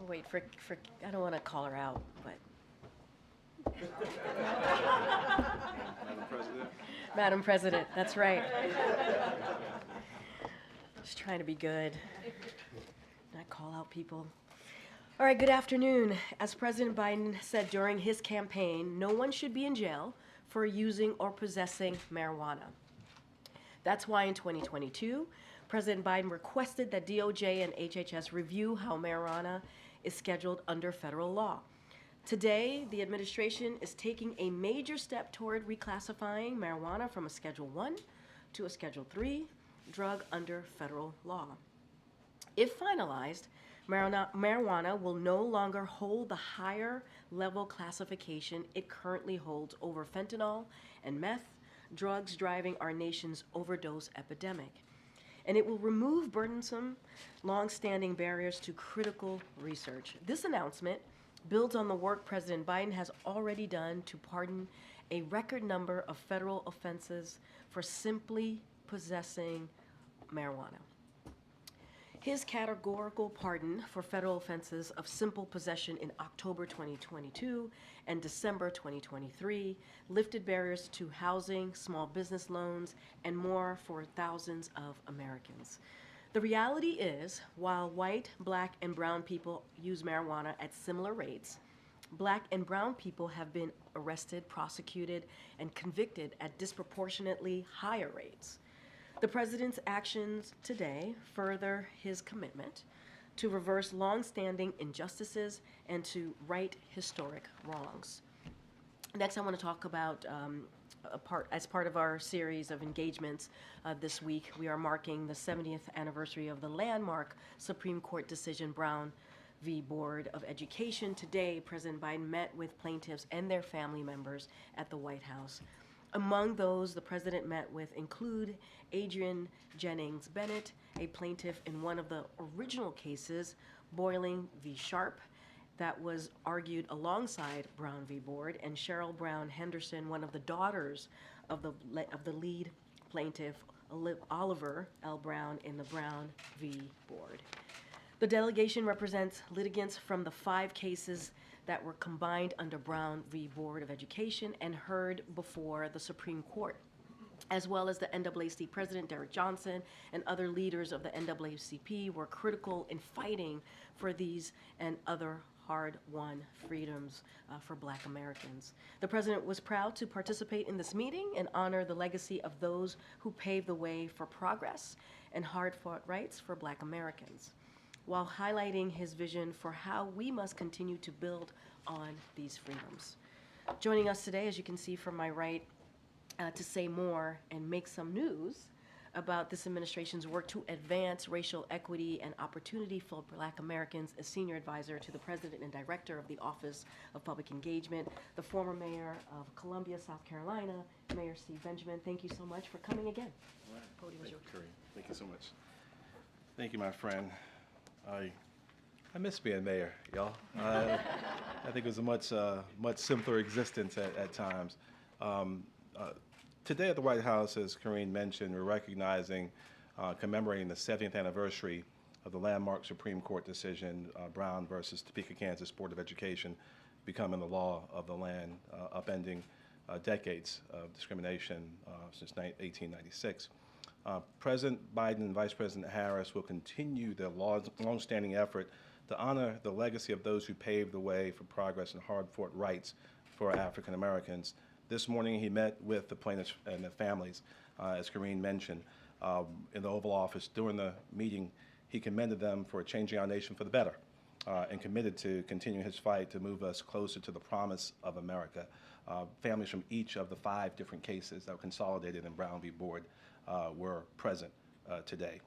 wait for, I don't want to call her out, but. Madam President. Madam President, that's right. Just trying to be good, not call out people. All right, good afternoon. As President Biden said during his campaign, no one should be in jail for using or possessing marijuana. That's why in 2022, President Biden requested that DOJ and HHS review how marijuana is scheduled under federal law. Today, the administration is taking a major step toward reclassifying marijuana from a Schedule I to a Schedule III drug under federal law. If finalized, marijuana will no longer hold the higher level classification it currently holds over fentanyl and meth, drugs driving our nation's overdose epidemic. And it will remove burdensome, long-standing barriers to critical research. This announcement builds on the work President Biden has already done to pardon a record number of federal offenses for simply possessing marijuana. His categorical pardon for federal offenses of simple possession in October 2022 and December 2023 lifted barriers to housing, small business loans, and more for thousands of Americans. The reality is, while white, black, and brown people use marijuana at similar rates, black and brown people have been arrested, prosecuted, and convicted at disproportionately higher rates. The president's actions today further his commitment to reverse long-standing injustices and to right historic wrongs. Next, I want to talk about as part of our series of engagements this week, we are marking the 70th anniversary of the landmark Supreme Court decision Brown v. Board of Education. Today, President Biden met with plaintiffs and their family members at the White House. Among those the president met with include Adrian Jennings Bennett, a plaintiff in one of the original cases, Boiling v. Sharp, that was argued alongside Brown v. Board, and Cheryl Brown Henderson, one of the daughters of the lead plaintiff, Oliver L. Brown, in the Brown v. Board. The delegation represents litigants from the 5 cases that were combined under Brown v. Board of Education and heard before the Supreme Court, as well as the NAACP President Derek Johnson and other leaders of the NAACP were critical in fighting for these and other hard-won freedoms for Black Americans. The president was proud to participate in this meeting and honor the legacy of those who paved the way for progress and hard-fought rights for Black Americans, while highlighting his vision for how we must continue to build on these freedoms. Joining us today, as you can see from my right, to say more and make some news about this administration's work to advance racial equity and opportunity for Black Americans, a senior advisor to the President and Director of the Office of Public Engagement, the former mayor of Columbia, South Carolina, Mayor Steve Benjamin. Thank you so much for coming again. All right. Podium is yours. Karine, thank you so much. Thank you, my friend. I miss being mayor, y'all. I think it was a much simpler existence at times. Today at the White House, as Karine mentioned, we're recognizing, commemorating the 70th anniversary of the landmark Supreme Court decision, Brown versus Topeka, Kansas Board of Education, becoming the law of the land, upending decades of discrimination since 1896. President Biden and Vice President Harris will continue their long-standing effort to honor the legacy of those who paved the way for progress and hard-fought rights for African Americans. This morning, he met with the plaintiffs and their families, as Karine mentioned, in the Oval Office. During the meeting, he commended them for changing our nation for the better and committed to continuing his fight to move us closer to the promise of America. Families from each of the 5 different cases that were consolidated in Brown v. Board were present today.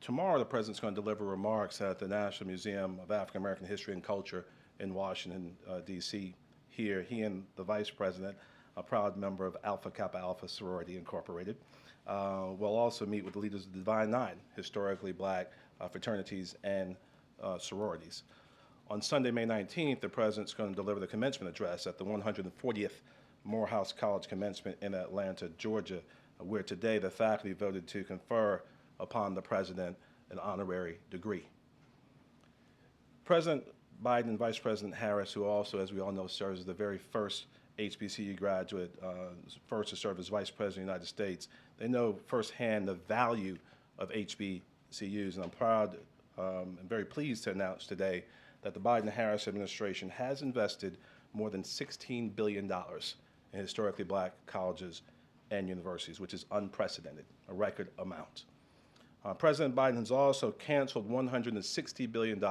Tomorrow, the President's going to deliver remarks at the National Museum of African American History and Culture in Washington, D.C. Here, he and the Vice President, a proud member of Alpha Kappa Alpha Sorority Incorporated, will also meet with the leaders of the Divine Nine, historically Black fraternities and sororities. On Sunday, May 19th, the President's going to deliver the commencement address at the 140th Morehouse College Commencement in Atlanta, Georgia, where today the faculty voted to confer upon the President an honorary degree. President Biden and Vice President Harris, who also, as we all know, serves as the very first HBCU graduate, first to serve as Vice President of the United States, they know firsthand the value of HBCUs, and I'm proud and very pleased to announce today that the Biden-Harris administration has invested more than $16 billion in historically black colleges and universities, which is unprecedented, a record amount. President Biden has also canceled $160 billion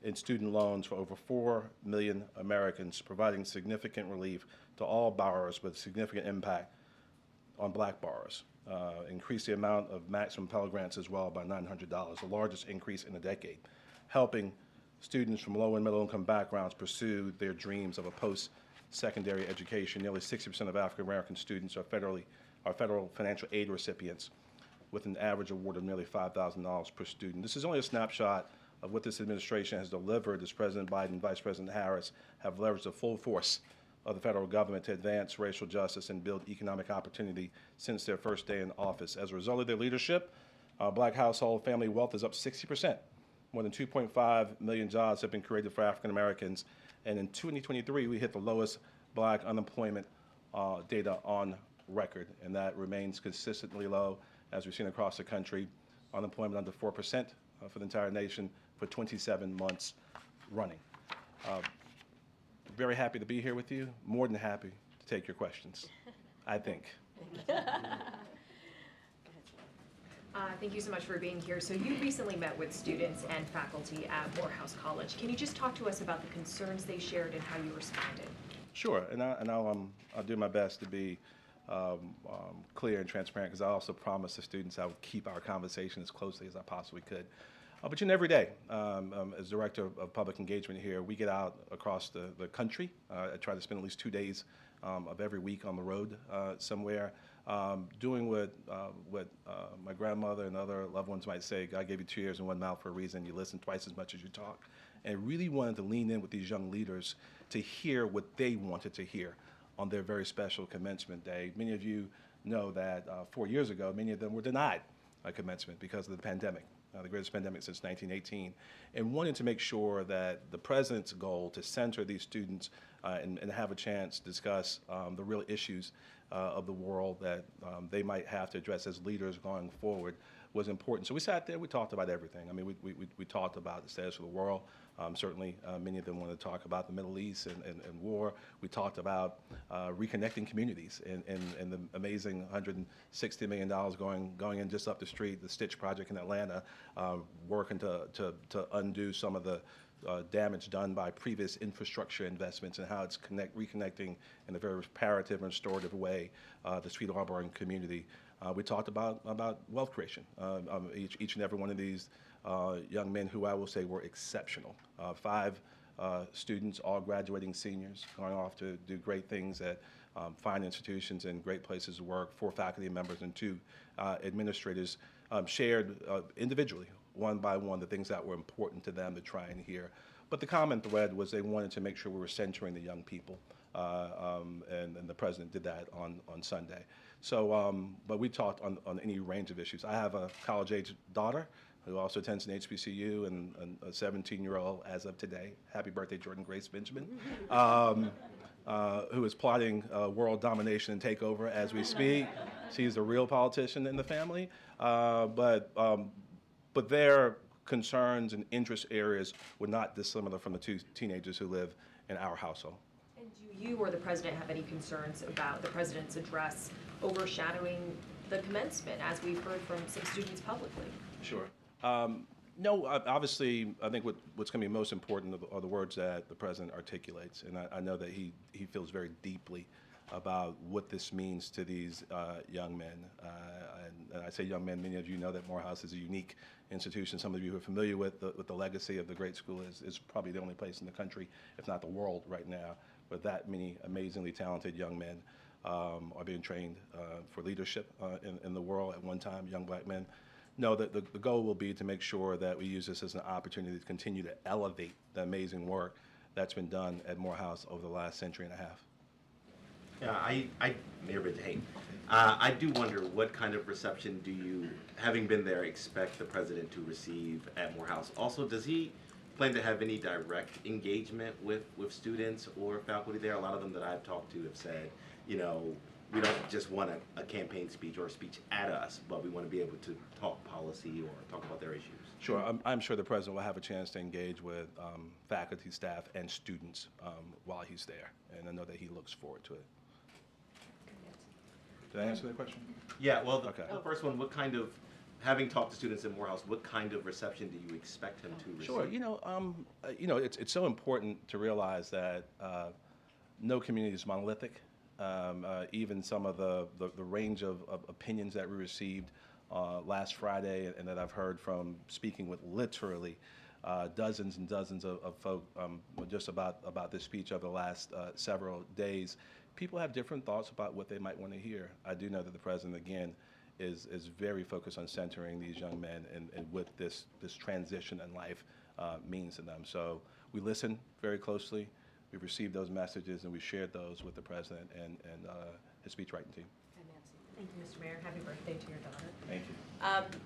in student loans for over 4 million Americans, providing significant relief to all borrowers with significant impact on black borrowers. Increased the amount of maximum Pell Grants as well by $900, the largest increase in a decade, helping students from low and middle income backgrounds pursue their dreams of a post-secondary education. Nearly 60% of African American students are federal financial aid recipients, with an average award of nearly $5,000 per student. This is only a snapshot of what this administration has delivered as President Biden and Vice President Harris have leveraged the full force of the federal government to advance racial justice and build economic opportunity since their first day in office. As a result of their leadership, black household family wealth is up 60%. More than 2.5 million jobs have been created for African Americans, and in 2023, we hit the lowest black unemployment data on record, and that remains consistently low, as we've seen across the country. Unemployment under 4% for the entire nation for 27 months running. Very happy to be here with you. More than happy to take your questions, I think. Thank you so much for being here. So you recently met with students and faculty at Morehouse College. Can you just talk to us about the concerns they shared and how you responded? Sure, and I'll do my best to be clear and transparent, because I also promised the students I would keep our conversation as closely as I possibly could. But every day, as Director of Public Engagement here, we get out across the country. I try to spend at least 2 days of every week on the road somewhere, doing what my grandmother and other loved ones might say: God gave you 2 ears and 1 mouth for a reason. You listen twice as much as you talk. And really wanted to lean in with these young leaders to hear what they wanted to hear on their very special commencement day. Many of you know that 4 years ago, many of them were denied a commencement because of the pandemic, the greatest pandemic since 1918, and wanted to make sure that the president's goal to center these students and have a chance to discuss the real issues of the world that they might have to address as leaders going forward was important. So we sat there, we talked about everything. I mean, we talked about the status of the world. Certainly, many of them wanted to talk about the Middle East and war. We talked about reconnecting communities and the amazing $160 million going in just up the street, the Stitch project in Atlanta, working to undo some of the damage done by previous infrastructure investments, and how it's reconnecting in a very reparative and restorative way the Sweet Harboring community. We talked about wealth creation. Each and every one of these young men, who I will say were exceptional. 5 students, all graduating seniors, going off to do great things at fine institutions and great places to work. 4 faculty members and 2 administrators shared individually, one by one, the things that were important to them to try and hear. But the common thread was they wanted to make sure we were centering the young people, and the president did that on Sunday. So, but we talked on any range of issues. I have a college-age daughter who also attends an HBCU, and a 17-year-old as of today. Happy birthday, Jordan Grace Benjamin, who is plotting world domination and takeover as we speak. She's a real politician in the family, but their concerns and interest areas were not dissimilar from the 2 teenagers who live in our household. And do you or the president have any concerns about the president's address overshadowing the commencement, as we've heard from some students publicly? Sure. No, obviously, I think what's going to be most important are the words that the president articulates, and I know that he feels very deeply about what this means to these young men. And I say young men, many of you know that Morehouse is a unique institution. Some of you who are familiar with the legacy of the great school is probably the only place in the country, if not the world right now, where that many amazingly talented young men are being trained for leadership in the world at one time, young black men. No, the goal will be to make sure that we use this as an opportunity to continue to elevate the amazing work that's been done at Morehouse over the last century and a half. Yeah, Mayor Benjamin, I do wonder what kind of reception do you, having been there, expect the president to receive at Morehouse? Also, does he plan to have any direct engagement with students or faculty there? A lot of them that I've talked to have said, you know, we don't just want a campaign speech or a speech at us, but we want to be able to talk policy or talk about their issues. Sure, I'm sure the president will have a chance to engage with faculty, staff, and students while he's there, and I know that he looks forward to it. Did I answer that question? Yeah, well, Okay. the first one, what kind of, having talked to students in Morehouse, what kind of reception do you expect him to receive? Sure, it's so important to realize that no community is monolithic. Even some of the range of opinions that we received last Friday and that I've heard from speaking with literally dozens and dozens of folk just about this speech over the last several days, people have different thoughts about what they might want to hear. I do know that the president, again, is very focused on centering these young men and what this transition in life means to them. So we listen very closely. We've received those messages and we shared those with the president and his speechwriting team. Thank you, Mr. Mayor. Happy birthday to your daughter. Thank you.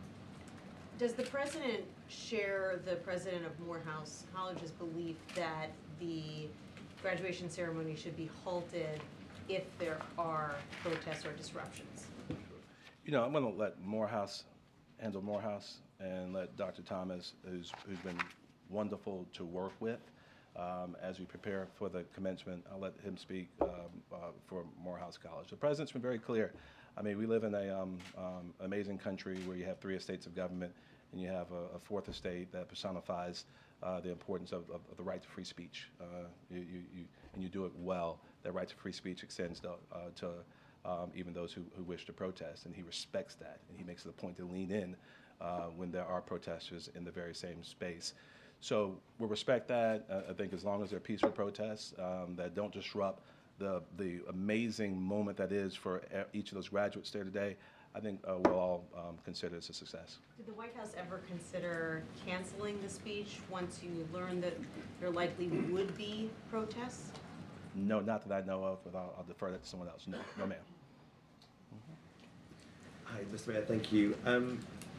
Does the president share the president of Morehouse College's belief that the graduation ceremony should be halted if there are protests or disruptions? You know, I'm going to let Morehouse handle Morehouse and let Dr. Thomas, who's been wonderful to work with, as we prepare for the commencement. I'll let him speak for Morehouse College. The president's been very clear. I mean, we live in a amazing country where you have 3 estates of government and you have a 4th estate that personifies the importance of the right to free speech. And you do it well. That right to free speech extends to even those who wish to protest, and he respects that, and he makes it a point to lean in when there are protesters in the very same space. So we'll respect that. I think as long as they're peaceful protests that don't disrupt the amazing moment that is for each of those graduates there today, I think we'll all consider this a success. Did the White House ever consider canceling the speech once you learned that there likely would be protests? No, not that I know of, but I'll defer that to someone else. No, ma'am. Hi, Mr. Mayor, thank you.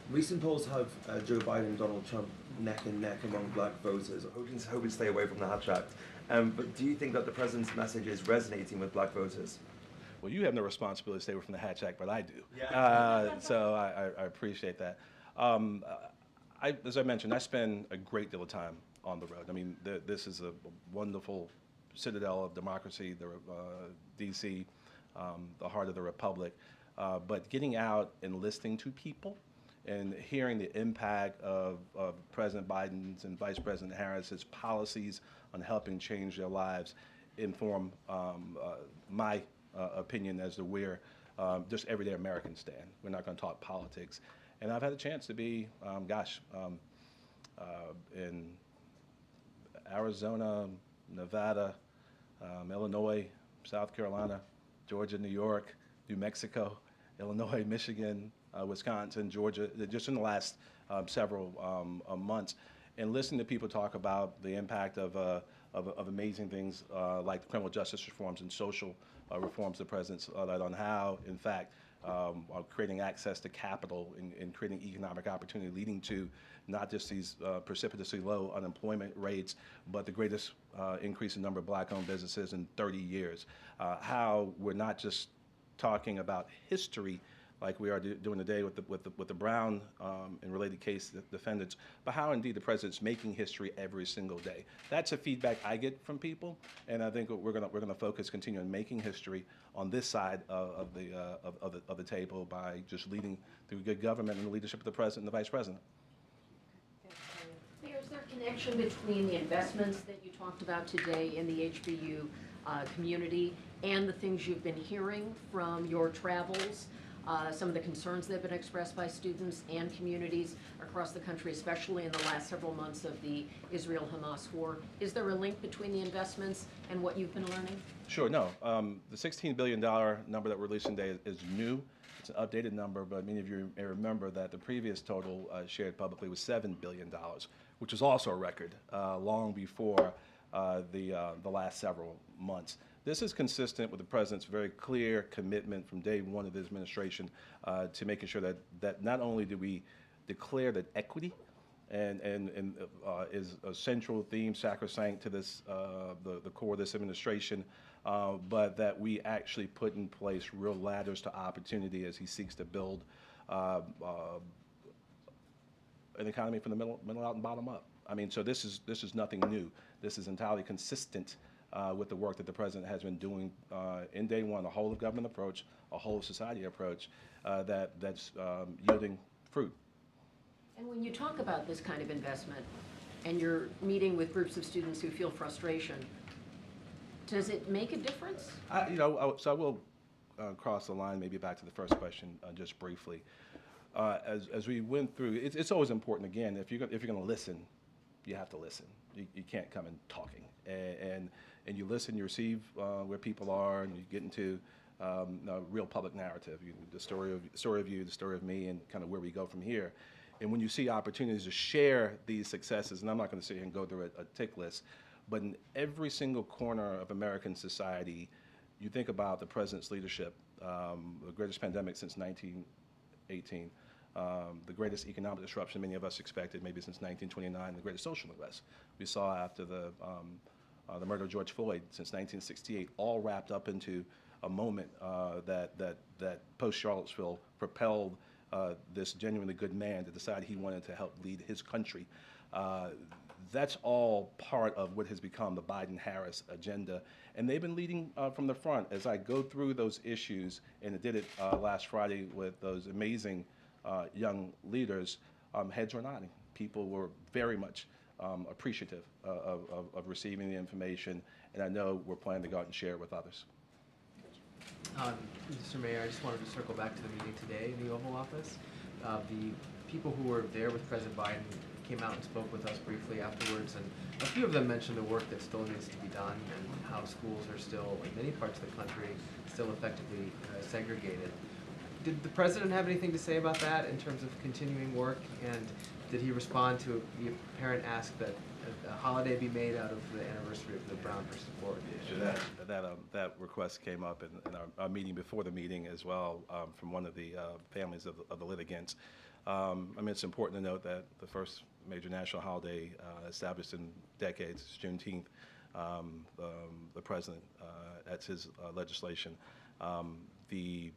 Recent polls have Joe Biden and Donald Trump neck and neck among black voters, hoping to stay away from the Hatch Act. But do you think that the president's message is resonating with black voters? Well, you have no responsibility to stay away from the Hatch Act, but I do. Yeah. So I appreciate that. As I mentioned, I spend a great deal of time on the road. I mean, this is a wonderful citadel of democracy, D.C., the heart of the republic. But getting out and listening to people and hearing the impact of President Biden's and Vice President Harris's policies on helping change their lives inform my opinion as to where just everyday Americans stand. We're not going to talk politics. And I've had a chance to be, in Arizona, Nevada, Illinois, South Carolina, Georgia, New York, New Mexico, Illinois, Michigan, Wisconsin, Georgia, just in the last several months, and listening to people talk about the impact of amazing things like the criminal justice reforms and social reforms the president's led on how, in fact, creating access to capital and creating economic opportunity, leading to not just these precipitously low unemployment rates, but the greatest increase in number of black-owned businesses in 30 years. How we're not just talking about history like we are doing today with the Brown and related case defendants, but how indeed the president's making history every single day. That's the feedback I get from people, and I think we're gonna focus, continue on making history on this side of the table by just leading through good government and the leadership of the president and the vice president. Mayor, is there a connection between the investments that you talked about today in the HBU community and the things you've been hearing from your travels? Some of the concerns that have been expressed by students and communities across the country, especially in the last several months of the Israel-Hamas war. Is there a link between the investments and what you've been learning? Sure, no. The $16 billion number that we're releasing today is new. It's an updated number, but many of you may remember that the previous total shared publicly was $7 billion, which is also a record long before the last several months. This is consistent with the president's very clear commitment from day one of the administration to making sure that not only do we declare that equity and is a central theme, sacrosanct to this, the core of this administration, but that we actually put in place real ladders to opportunity as he seeks to build an economy from the middle out and bottom up. I mean, so this is nothing new. This is entirely consistent with the work that the president has been doing in day one, a whole of government approach, a whole of society approach that's yielding fruit. And when you talk about this kind of investment, and you're meeting with groups of students who feel frustration, does it make a difference? So I will cross the line, maybe back to the first question just briefly. As we went through, it's always important. Again, if you're going to listen, you have to listen. You can't come in talking, and you listen, you receive where people are, and you get into a real public narrative, the story of you, the story of me, and kind of where we go from here. And when you see opportunities to share these successes, and I'm not going to sit here and go through a tick list, but in every single corner of American society, you think about the president's leadership, the greatest pandemic since 1918, the greatest economic disruption many of us expected maybe since 1929, the greatest social unrest we saw after the murder of George Floyd since 1968, all wrapped up into a moment that post-Charlottesville propelled this genuinely good man to decide he wanted to help lead his country. That's all part of what has become the Biden-Harris agenda. And they've been leading from the front. As I go through those issues, and I did it last Friday with those amazing young leaders, heads were nodding. People were very much appreciative of receiving the information, and I know we're planning to go out and share it with others. Mr. Mayor, I just wanted to circle back to the meeting today in the Oval Office. The people who were there with President Biden came out and spoke with us briefly afterwards, and a few of them mentioned the work that still needs to be done and how schools are still, in many parts of the country, still effectively segregated. Did the president have anything to say about that in terms of continuing work, and did he respond to the parent ask that a holiday be made out of the anniversary of the Brown versus Ford? That request came up in our meeting before the meeting as well from one of the families of the litigants. I mean, it's important to note that the first major national holiday established in decades is Juneteenth. The president, that's his legislation. The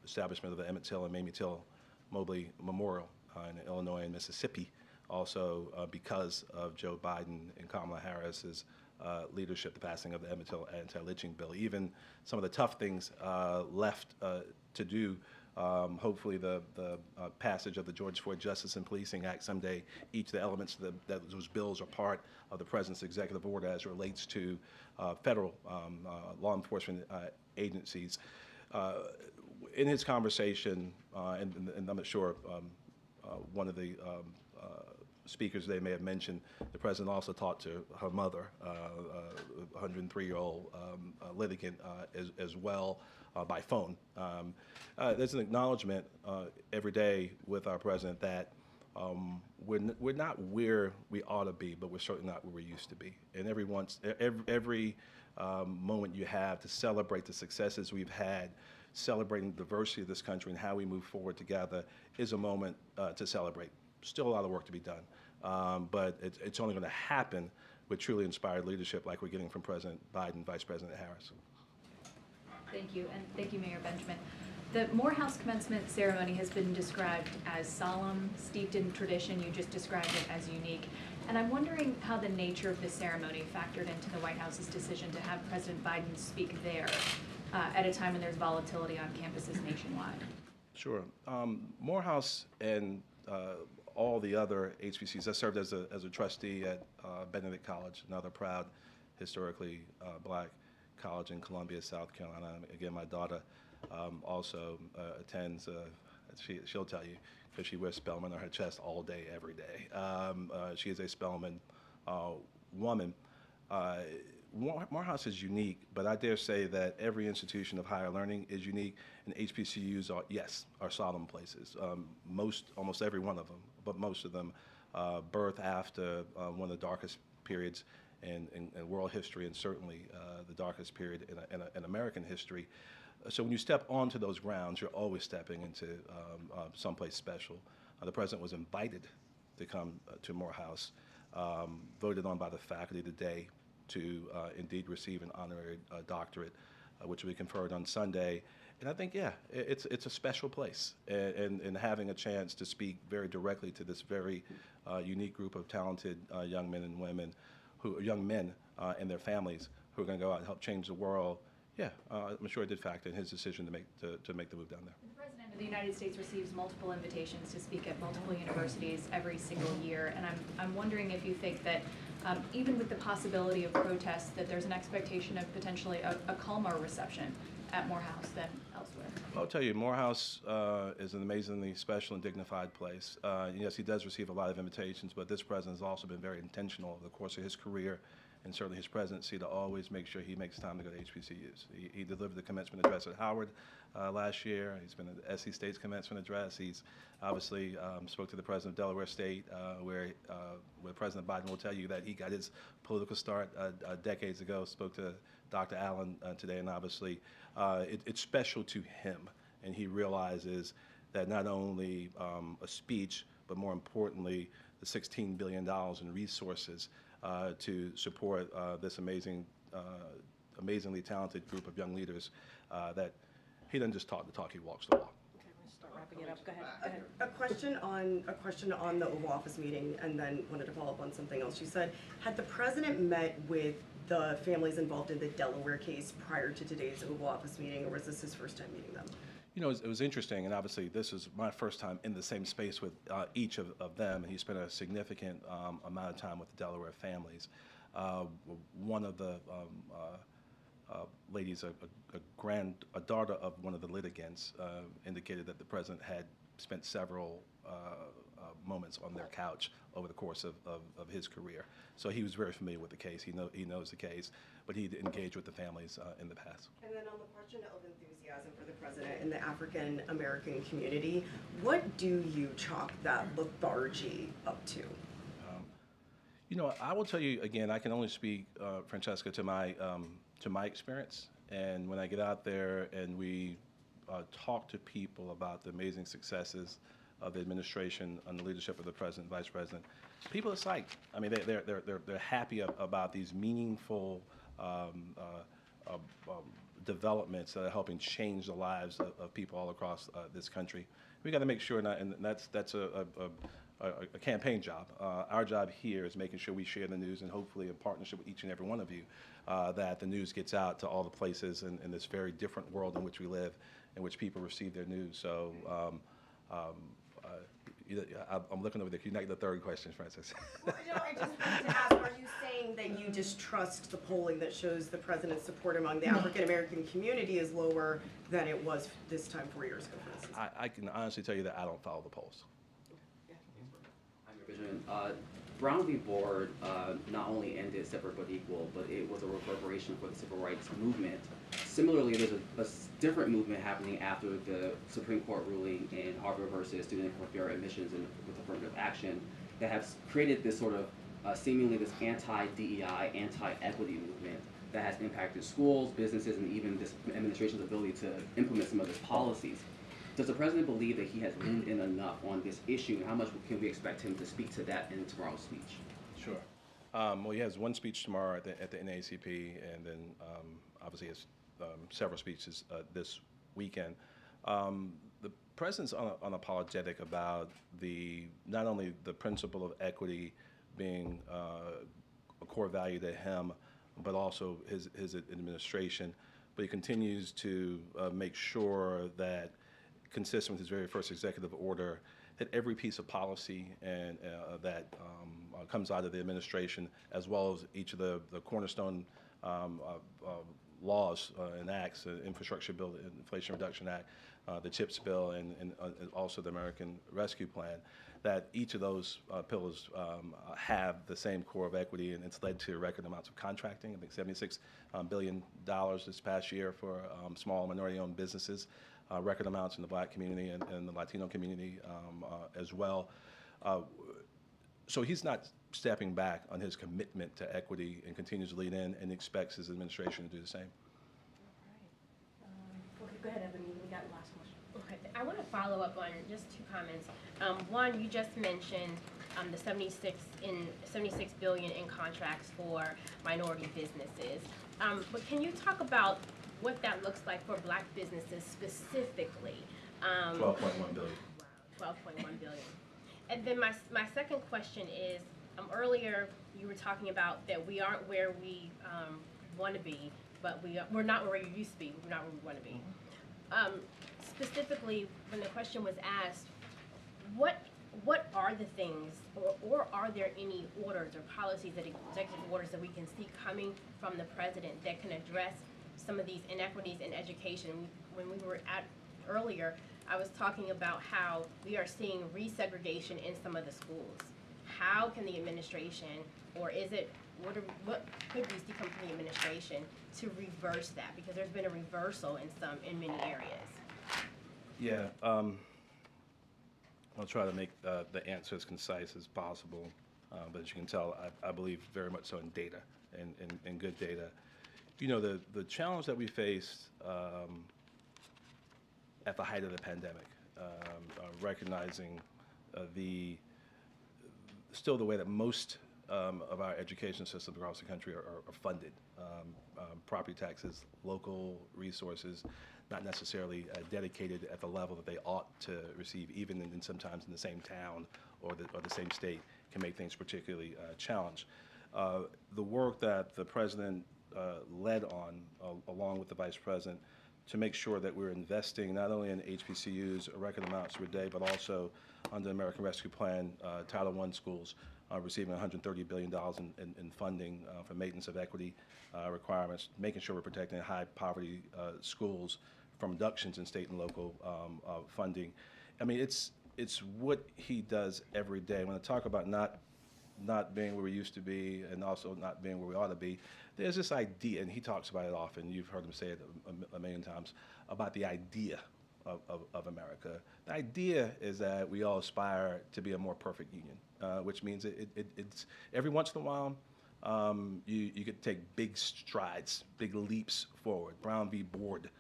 establishment of the Emmett Till and Mamie Till Mobley Memorial in Illinois and Mississippi, also because of Joe Biden and Kamala Harris's leadership, the passing of the Emmett Till anti-lynching bill. Even some of the tough things left to do. Hopefully the passage of the George Floyd Justice and Policing Act someday, each of the elements of those bills are part of the president's executive order as it relates to federal law enforcement agencies. In his conversation, and I'm not sure, one of the speakers they may have mentioned, the president also talked to her mother, a 103-year-old litigant as well by phone. There's an acknowledgement every day with our president that we're not where we ought to be, but we're certainly not where we used to be. And every moment you have to celebrate the successes we've had, celebrating the diversity of this country and how we move forward together is a moment to celebrate. Still a lot of work to be done, but it's only going to happen with truly inspired leadership like we're getting from President Biden, Vice President Harris. Thank you, and thank you, Mayor Benjamin. The Morehouse commencement ceremony has been described as solemn, steeped in tradition. You just described it as unique. And I'm wondering how the nature of the ceremony factored into the White House's decision to have President Biden speak there at a time when there's volatility on campuses nationwide. Sure. Morehouse and all the other HBCUs. I served as a trustee at Benedict College, another proud, historically black college in Columbia, South Carolina. Again, my daughter also attends, she'll tell you, because she wears Spelman on her chest all day, every day. She is a Spelman woman. Morehouse is unique, but I dare say that every institution of higher learning is unique, and HBCUs are solemn places. Almost every one of them, but most of them birth after one of the darkest periods in world history, and certainly the darkest period in American history. So when you step onto those grounds, you're always stepping into someplace special. The president was invited to come to Morehouse, voted on by the faculty today to indeed receive an honorary doctorate, which will be conferred on Sunday. And I think, yeah, it's a special place, and having a chance to speak very directly to this very unique group of talented young men and women, young men and their families who are going to go out and help change the world. Yeah, I'm sure it did factor in his decision to make the move down there. The President of the United States receives multiple invitations to speak at multiple universities every single year, and I'm wondering if you think that even with the possibility of protests, that there's an expectation of potentially a calmer reception at Morehouse than elsewhere. I'll tell you, Morehouse is an amazingly special and dignified place. Yes, he does receive a lot of invitations, but this president has also been very intentional over the course of his career and certainly his presidency to always make sure he makes time to go to HBCUs. He delivered the commencement address at Howard last year. He's been at SC State's commencement address. He's obviously spoke to the president of Delaware State, where President Biden will tell you that he got his political start decades ago, spoke to Dr. Allen today, and obviously it's special to him, and he realizes that not only a speech, but more importantly, the $16 billion in resources to support this amazingly talented group of young leaders, that he doesn't just talk the talk, he walks the walk. Okay, we're gonna start wrapping it up. Go ahead. A question on the Oval Office meeting, and then wanted to follow up on something else. You said, had the president met with the families involved in the Delaware case prior to today's Oval Office meeting, or was this his first time meeting them? You know, it was interesting, and obviously this is my first time in the same space with each of them, and he spent a significant amount of time with the Delaware families. One of the ladies, a daughter of one of the litigants, indicated that the president had spent several moments on their couch over the course of his career. So he was very familiar with the case. He knows the case, but he engaged with the families in the past. And then on the question of enthusiasm for the president in the African American community, what do you chalk that lethargy up to? You know, I will tell you again. I can only speak, Francesca, to my experience. And when I get out there and we talk to people about the amazing successes of the administration under the leadership of the president, vice president, people are psyched. I mean, they're happy about these meaningful developments that are helping change the lives of people all across this country. We got to make sure, and that's a campaign job. Our job here is making sure we share the news, and hopefully in partnership with each and every one of you, that the news gets out to all the places in this very different world in which we live, in which people receive their news. So I'm looking over there. Can you make the third question, Francis? Well, you know, I just wanted to ask, are you saying that you distrust the polling that shows the president's support among the African American community is lower than it was this time 4 years ago, for instance? I can honestly tell you that I don't follow the polls. I'm your vision. Brown v. Board not only ended separate but equal, but it was a reverberation for the civil rights movement. Similarly, there's a different movement happening after the Supreme Court ruling in Harvard versus Student for Fair Admissions and with affirmative action that has created this sort of seemingly this anti-DEI, anti-equity movement that has impacted schools, businesses, and even this administration's ability to implement some of its policies. Does the president believe that he has leaned in enough on this issue, and how much can we expect him to speak to that in tomorrow's speech? Sure. Well, he has one speech tomorrow at the NAACP, and then obviously he has several speeches this weekend. The president's unapologetic about not only the principle of equity being a core value to him, but also his administration. But he continues to make sure that, consistent with his very first executive order, that every piece of policy and that comes out of the administration, as well as each of the cornerstone laws and acts, the Infrastructure Bill, the Inflation Reduction Act, the CHIPS Bill, and also the American Rescue Plan, that each of those pillars have the same core of equity, and it's led to record amounts of contracting. I think $76 billion this past year for small minority-owned businesses, record amounts in the Black community and the Latino community as well. So he's not stepping back on his commitment to equity and continues to lead in and expects his administration to do the same. All right. Okay, go ahead, Ebony. We got the last question. Okay, I want to follow up on just two comments. One, you just mentioned the 76 billion in contracts for minority businesses. But can you talk about what that looks like for Black businesses specifically? 12.1 billion. Wow, 12.1 billion. And then my second question is, earlier you were talking about that we aren't where we want to be, but we're not where we used to be. We're not where we want to be. Specifically, when the question was asked, what are the things, or are there any orders or policies, that executive orders that we can see coming from the president that can address some of these inequities in education? When we were at earlier, I was talking about how we are seeing resegregation in some of the schools. How can the administration, or is it, what could we see come from the administration to reverse that? Because there's been a reversal in many areas. Yeah, I'll try to make the answer as concise as possible, but as you can tell, I believe very much so in data and good data. You know, the challenge that we faced at the height of the pandemic, recognizing still the way that most of our education systems across the country are funded. Property taxes, local resources, not necessarily dedicated at the level that they ought to receive, even in sometimes in the same town or the same state, can make things particularly challenged. The work that the president led on, along with the vice president, to make sure that we're investing not only in HBCUs, record amounts per day, but also under the American Rescue Plan, Title I schools receiving $130 billion in funding for maintenance of equity requirements, making sure we're protecting high poverty schools from reductions in state and local funding. I mean, it's what he does every day. When I talk about not being where we used to be and also not being where we ought to be, there's this idea, and he talks about it often, you've heard him say it a million times, about the idea of America. The idea is that we all aspire to be a more perfect union, which means it's every once in a while you could take big strides, big leaps forward. Brown v. Board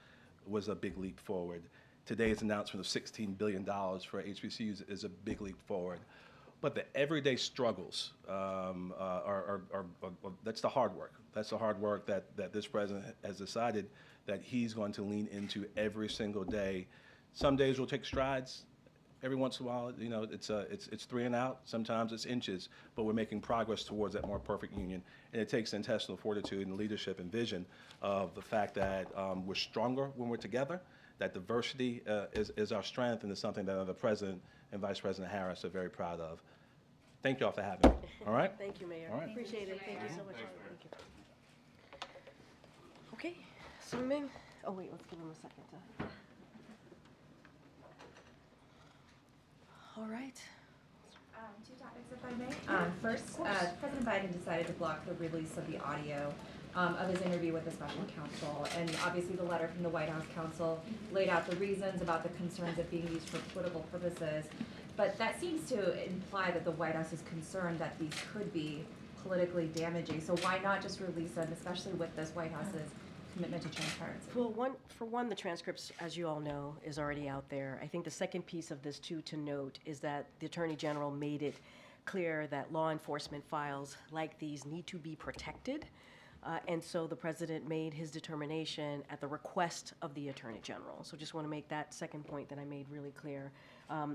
was a big leap forward. Today's announcement of $16 billion for HBCUs is a big leap forward. But the everyday struggles that's the hard work. That's the hard work that this president has decided that he's going to lean into every single day. Some days we'll take strides. Every once in a while, you know, it's 3 and out. Sometimes it's inches, but we're making progress towards that more perfect union. And it takes intestinal fortitude and leadership and vision of the fact that we're stronger when we're together, that diversity is our strength, and it's something that the president and Vice President Harris are very proud of. Thank you all for having me. All right? Thank you, Mayor. All right. Appreciate it. Thank you so much. Thank you. Okay, Sung-Ming. Oh, wait, let's give him a second. All right. Two topics, if I may. First, President Biden decided to block the release of the audio of his interview with the special counsel. And obviously the letter from the White House counsel laid out the reasons about the concerns of being used for political purposes. But that seems to imply that the White House is concerned that these could be politically damaging. So why not just release them, especially with this White House's commitment to transparency? Well, for one, the transcripts, as you all know, is already out there. I think the second piece of this, too, to note is that the Attorney General made it clear that law enforcement files like these need to be protected. And so the president made his determination at the request of the Attorney General. So just want to make that second point that I made really clear.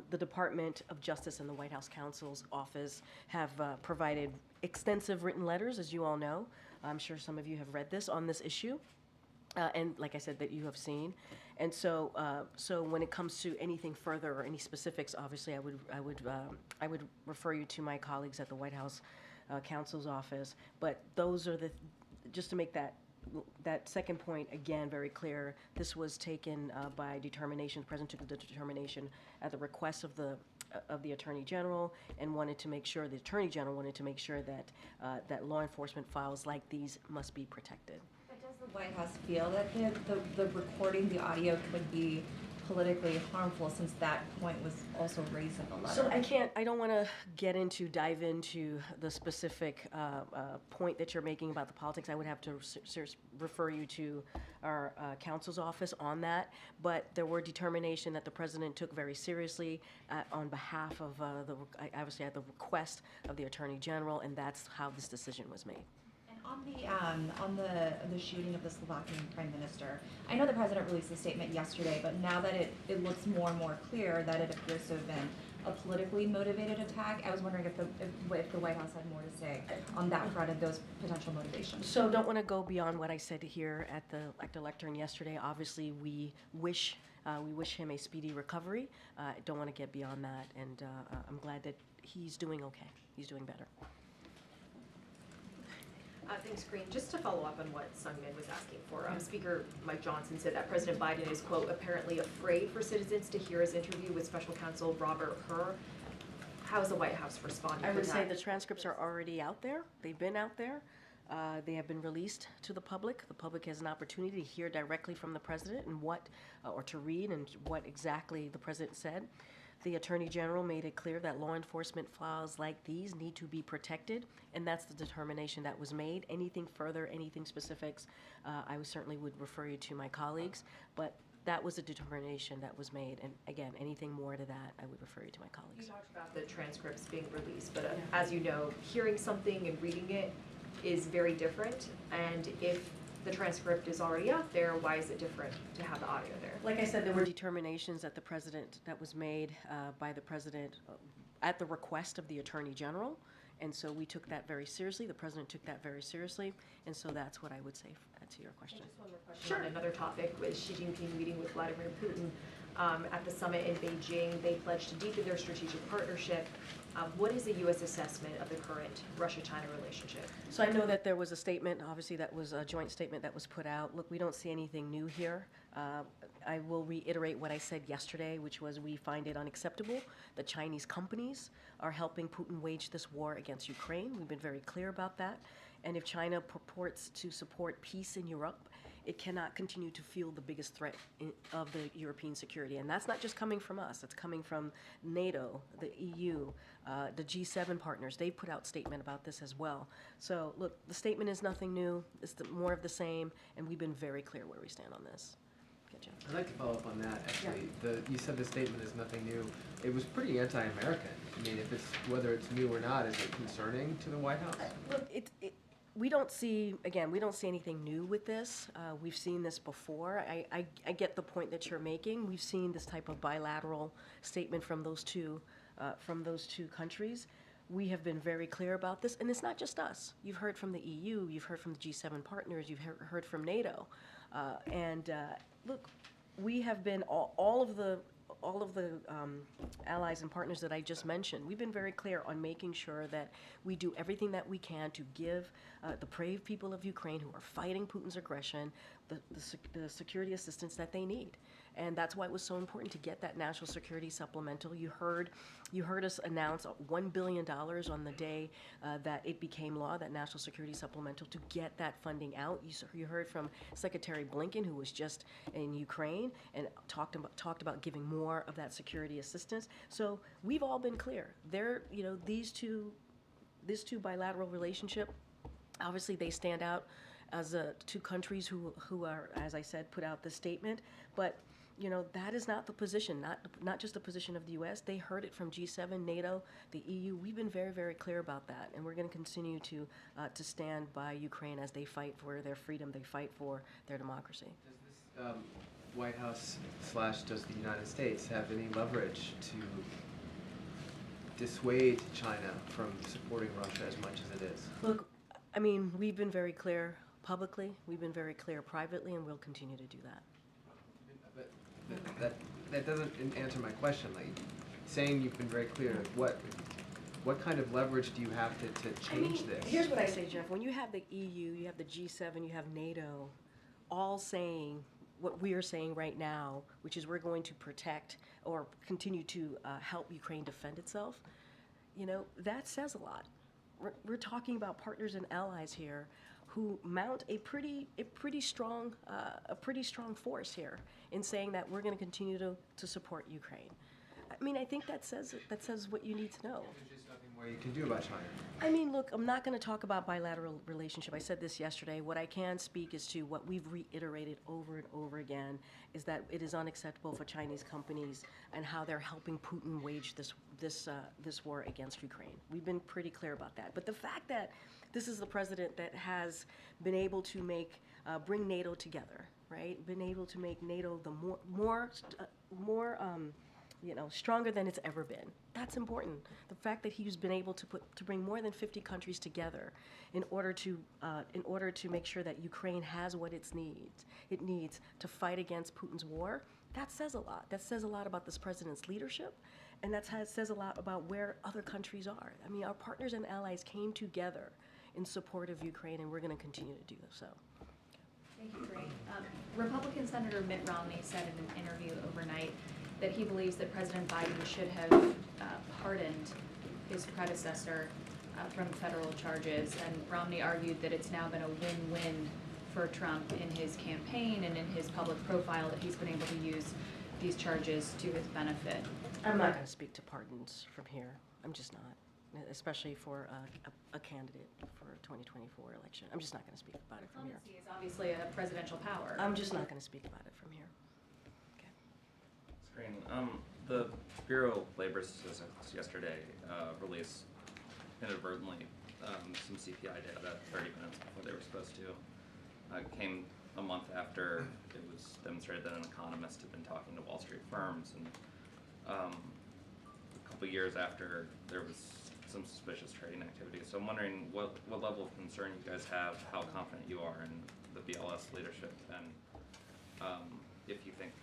The Department of Justice and the White House counsel's office have provided extensive written letters, as you all know. I'm sure some of you have read this on this issue. And like I said, that you have seen. And so when it comes to anything further or any specifics, obviously I would refer you to my colleagues at the White House counsel's office. But those are just to make that second point again very clear, this was taken by determination. The president took the determination at the request of the Attorney General, and the Attorney General wanted to make sure that that law enforcement files like these must be protected. But does the White House feel that the recording, the audio, could be politically harmful, since that point was also raised in the letter? So I don't want to dive into the specific point that you're making about the politics. I would have to refer you to our counsel's office on that. But there were determination that the president took very seriously on behalf of obviously at the request of the Attorney General, and that's how this decision was made. On the shooting of the Slovakian prime minister, I know the president released a statement yesterday, but now that it looks more and more clear that it appears to have been a politically motivated attack, I was wondering if the White House had more to say on that front and those potential motivations. So don't want to go beyond what I said here at the lectern yesterday. Obviously, we wish him a speedy recovery. Don't want to get beyond that, and I'm glad that he's doing okay. He's doing better. Thanks, Karine. Just to follow up on what Sungmin was asking for, Speaker Mike Johnson said that President Biden is, quote, apparently afraid for citizens to hear his interview with Special Counsel Robert Hur. How is the White House responding I to would that? say the transcripts are already out there. They've been out there. They have been released to the public. The public has an opportunity to hear directly from the president and or to read and what exactly the president said. The Attorney General made it clear that law enforcement files like these need to be protected, and that's the determination that was made. Anything further, anything specifics, I certainly would refer you to my colleagues, but that was a determination that was made, and again, anything more to that, I would refer you to my colleagues. You talked about the transcripts being released, but as you know, hearing something and reading it is very different, and if the transcript is already out there, why is it different to have the audio there? Like I said, there were determinations that was made by the president at the request of the Attorney General, and so we took that very seriously. The president took that very seriously, and so that's what I would say to your question. Just one more question on another topic, with Xi Jinping meeting with Vladimir Putin at the summit in Beijing. They pledged to deepen their strategic partnership. What is the U.S. assessment of the current Russia-China relationship? So I know that there was a statement, obviously that was a joint statement that was put out. Look, we don't see anything new here. I will reiterate what I said yesterday, which was we find it unacceptable that Chinese companies are helping Putin wage this war against Ukraine. We've been very clear about that. And if China purports to support peace in Europe, it cannot continue to fuel the biggest threat of the European security. And that's not just coming from us. It's coming from NATO, the EU, the G7 partners. They put out statement about this as well. So look, the statement is nothing new. It's more of the same, and we've been very clear where we stand on this. Okay, Jeff. I'd like to follow up on that, actually. You said the statement is nothing new. It was pretty anti-American. I mean, whether it's new or not, is it concerning to the White House? Look, we don't see anything new with this. We've seen this before. I get the point that you're making. We've seen this type of bilateral statement from those two countries. We have been very clear about this, and it's not just us. You've heard from the EU, you've heard from the G7 partners, you've heard from NATO, look, we have been all of the allies and partners that I just mentioned. We've been very clear on making sure that we do everything that we can to give the brave people of Ukraine who are fighting Putin's aggression the security assistance that they need. And that's why it was so important to get that national security supplemental. You heard us announce $1 billion on the day that it became law, that national security supplemental, to get that funding out. You heard from Secretary Blinken, who was just in Ukraine, and talked about giving more of that security assistance. So we've all been clear. This two bilateral relationship, obviously they stand out as two countries who are, as I said, put out this statement, but that is not the position, not just the position of the U.S. They heard it from G7, NATO, the EU. We've been very, very clear about that, and we're going to continue to stand by Ukraine as they fight for their freedom, they fight for their democracy. Does this White House / does the United States have any leverage to dissuade China from supporting Russia as much as it is? Look, I mean, we've been very clear publicly, we've been very clear privately, and we'll continue to do that. But that doesn't answer my question. Like, saying you've been very clear, what kind of leverage do you have to change this? Here's what I say, Jeff. When you have the EU, you have the G7, you have NATO, all saying what we are saying right now, which is we're going to protect or continue to help Ukraine defend itself, that says a lot. We're talking about partners and allies here who mount a pretty strong force here in saying that we're going to continue to support Ukraine. I mean, I think that says what you need to know. There's just nothing more you can do about China. I mean, look, I'm not going to talk about bilateral relationship. I said this yesterday. What I can speak is to what we've reiterated over and over again is that it is unacceptable for Chinese companies and how they're helping Putin wage this war against Ukraine. We've been pretty clear about that. But the fact that this is the president that has been able to bring NATO together, right? Been able to make NATO the more stronger than it's ever been. That's important. The fact that he's been able to bring more than 50 countries together in order to make sure that Ukraine has what it needs to fight against Putin's war. That says a lot. That says a lot about this president's leadership, and says a lot about where other countries are. I mean, our partners and allies came together in support of Ukraine, and we're going to continue to do so. Thank you, Karine. Republican Senator Mitt Romney said in an interview overnight that he believes that President Biden should have pardoned his predecessor from federal charges. And Romney argued that it's now been a win-win for Trump in his campaign and in his public profile, that he's been able to use these charges to his benefit. I'm not going to speak to pardons from here. I'm just not, especially for a candidate for a 2024 election. I'm just not going to speak about it from here. Diplomacy is obviously a presidential power. I'm just not going to speak about it from here. The Bureau of Labor Statistics yesterday released inadvertently some CPI data 30 minutes before they were supposed to. It came a month after it was demonstrated that an economist had been talking to Wall Street firms, and a couple years after there was some suspicious trading activity. So I'm wondering what level of concern you guys have, how confident you are in the BLS leadership, and if you think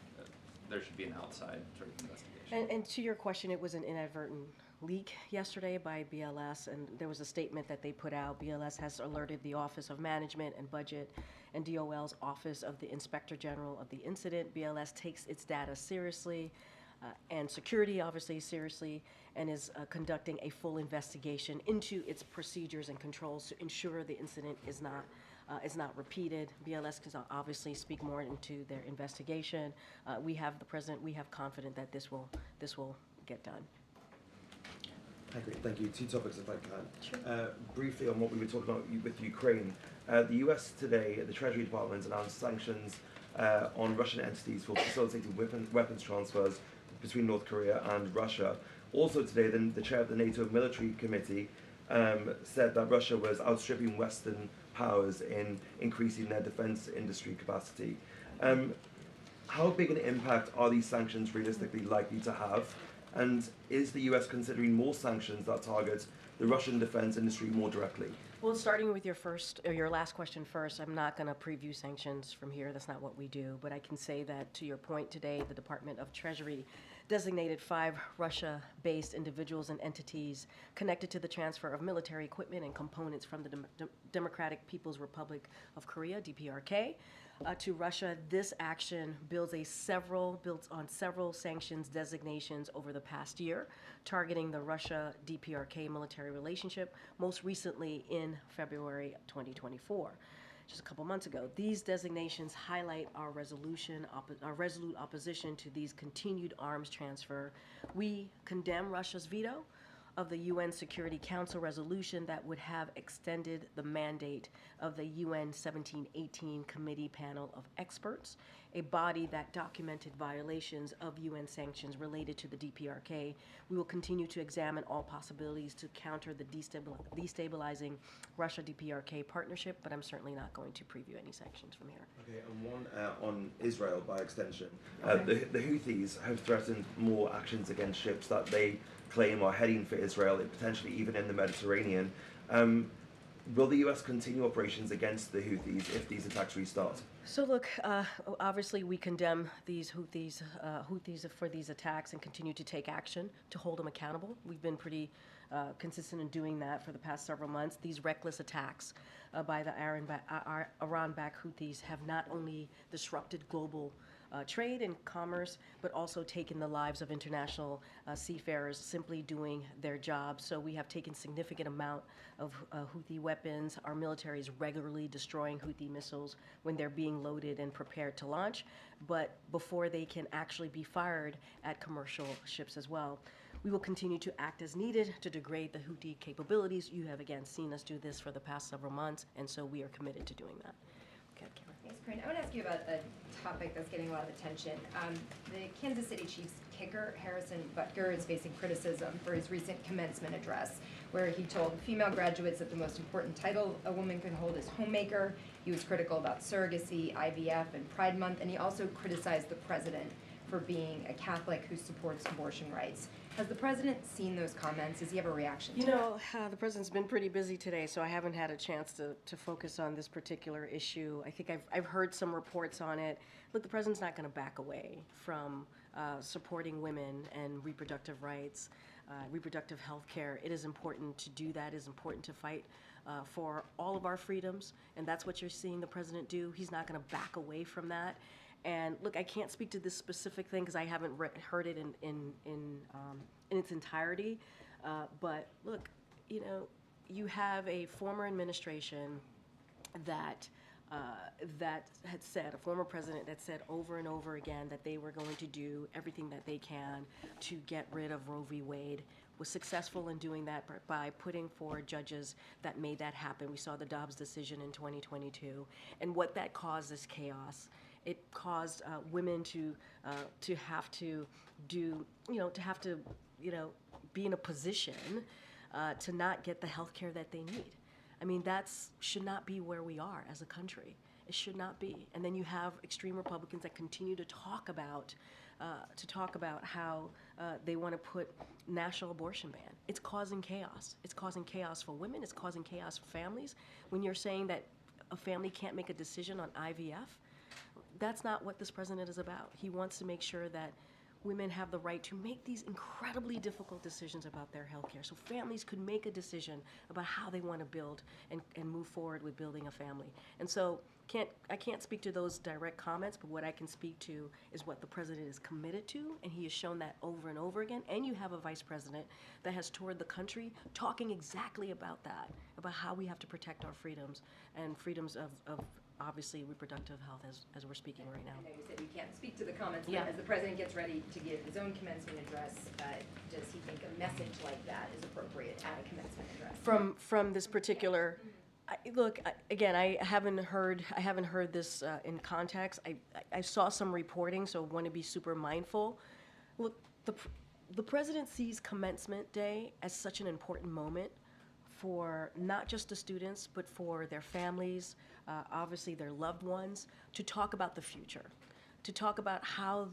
there should be an outside sort of investigation. And to your question, it was an inadvertent leak yesterday by BLS, and there was a statement that they put out. BLS has alerted the Office of Management and Budget and DOL's Office of the Inspector General of the incident. BLS takes its data seriously and security obviously seriously, and is conducting a full investigation into its procedures and controls to ensure the incident is not repeated. BLS can obviously speak more into their investigation. We have confidence that this will get done. Thank you. Two topics, if I can. Sure. Briefly on what we were talking about with Ukraine. The US today, the Treasury Department announced sanctions on Russian entities for facilitating weapons transfers between North Korea and Russia. Also today, the chair of the NATO Military Committee said that Russia was outstripping Western powers in increasing their defense industry capacity. How big an impact are these sanctions realistically likely to have? And is the US considering more sanctions that target the Russian defense industry more directly? Well, starting with your last question first, I'm not going to preview sanctions from here. That's not what we do. But I can say that to your point today, the Department of Treasury designated 5 Russia-based individuals and entities connected to the transfer of military equipment and components from the Democratic People's Republic of Korea, DPRK, to Russia. This action builds on several sanctions designations over the past year, targeting the Russia-DPRK military relationship, most recently in February 2024. Just a couple months ago. These designations highlight our resolute opposition to these continued arms transfer. We condemn Russia's veto of the UN Security Council resolution that would have extended the mandate of the UN 1718 Committee Panel of Experts, a body that documented violations of UN sanctions related to the DPRK. We will continue to examine all possibilities to counter the destabilizing Russia-DPRK partnership, but I'm certainly not going to preview any sanctions from here. Okay, and one on Israel by extension. The Houthis have threatened more actions against ships that they claim are heading for Israel, potentially even in the Mediterranean. Will the US continue operations against the Houthis if these attacks restart? So look, obviously we condemn these Houthis for these attacks and continue to take action to hold them accountable. We've been pretty consistent in doing that for the past several months. These reckless attacks by the Iran-backed Houthis have not only disrupted global trade and commerce, but also taken the lives of international seafarers simply doing their job. So we have taken significant amount of Houthi weapons. Our military is regularly destroying Houthi missiles when they're being loaded and prepared to launch, but before they can actually be fired at commercial ships as well. We will continue to act as needed to degrade the Houthi capabilities. You have again seen us do this for the past several months, and so we are committed to doing that. Okay, Karen. Thanks, Karine. I want to ask you about a topic that's getting a lot of attention. The Kansas City Chiefs kicker, Harrison Butker, is facing criticism for his recent commencement address, where he told female graduates that the most important title a woman can hold is homemaker. He was critical about surrogacy, IVF, and Pride Month, and he also criticized the president for being a Catholic who supports abortion rights. Has the president seen those comments? Does he have a reaction to that? The president's been pretty busy today, so I haven't had a chance to focus on this particular issue. I think I've heard some reports on it. Look, the president's not going to back away from supporting women and reproductive rights, reproductive health care. It is important to do that. It is important to fight for all of our freedoms, and that's what you're seeing the president do. He's not going to back away from that. And look, I can't speak to this specific thing because I haven't heard it in its entirety. But look, you have a former administration that had said, a former president that said over and over again that they were going to do everything that they can to get rid of Roe v. Wade, was successful in doing that by putting forward judges that made that happen. We saw the Dobbs decision in 2022, and what that caused is chaos. It caused women to have to do, be in a position to not get the health care that they need. I mean, should not be where we are as a country. It should not be. And then you have extreme Republicans that continue to talk about how they want to put national abortion ban. It's causing chaos. It's causing chaos for women. It's causing chaos for families. When you're saying that a family can't make a decision on IVF, that's not what this president is about. He wants to make sure that women have the right to make these incredibly difficult decisions about their health care. So families could make a decision about how they want to build and move forward with building a family. And so I can't speak to those direct comments, but what I can speak to is what the president is committed to, and he has shown that over and over again. And you have a vice president that has toured the country talking exactly about that, about how we have to protect our freedoms and freedoms of obviously reproductive health as we're speaking right now. I know you said you can't speak to the comments, Yeah. but as the president gets ready to give his own commencement address, does he think a message like that is appropriate at a commencement address? From this particular, again, I haven't heard this in context. I saw some reporting, so I want to be super mindful. Look, the president sees commencement day as such an important moment for not just the students, but for their families, obviously their loved ones, to talk about the future, to talk about how